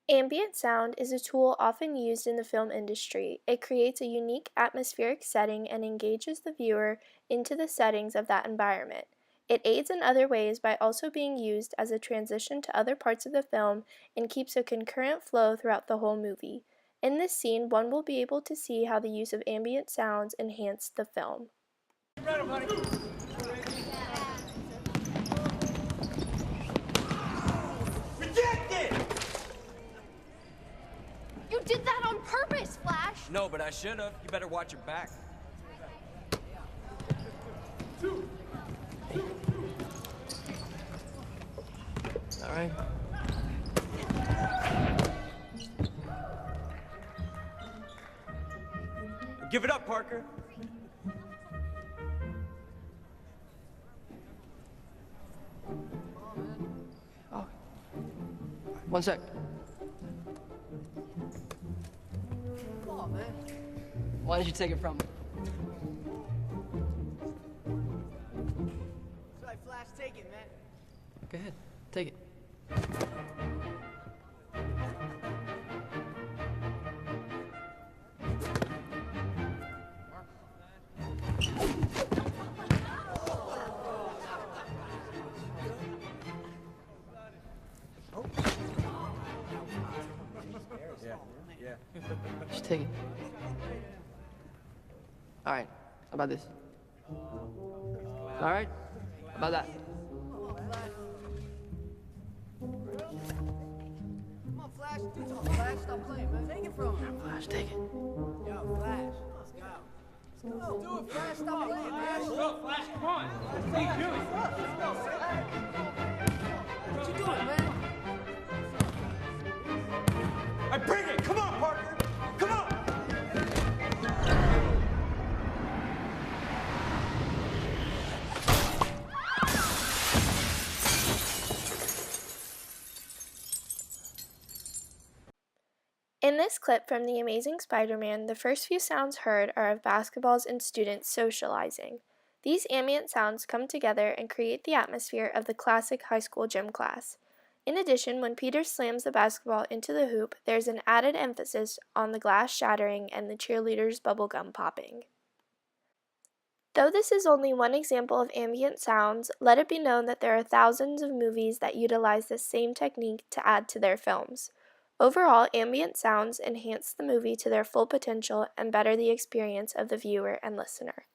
Ambient sound is a tool often used in the film industry. It creates a unique atmospheric setting and engages the viewer into the settings of that environment. It aids in other ways by also being used as a transition to other parts of the film and keeps a concurrent flow throughout the whole movie. In this scene, one will be able to see how the use of ambient sounds enhanced the film. You did that on purpose, Flash! No, but I should have. You better watch your back. All right. Give it up, Parker. Oh. One sec. Come on, man. Why did you take it from me? Sorry, Flash, take it, man. Go ahead. Take it. Just take it. All right. How about this? All right. How about that? Come on, Flash. Do something, Flash. Stop playing, man. Take it from him. Flash, take it. Yo, Flash. Let's go. Let's go. Do it, Flash. Stop playing, man. Go, Flash, come on. What are you doing? What you doing, man? I bring it! Come on, Parker! Come on! In this clip from The Amazing Spider-Man, the first few sounds heard are of basketballs and students socializing. These ambient sounds come together and create the atmosphere of the classic high school gym class. In addition, when Peter slams the basketball into the hoop, there's an added emphasis on the glass shattering and the cheerleaders' bubblegum popping. Though this is only one example of ambient sounds, let it be known that there are thousands of movies that utilize this same technique to add to their films. Overall, ambient sounds enhance the movie to their full potential and better the experience of the viewer and listener.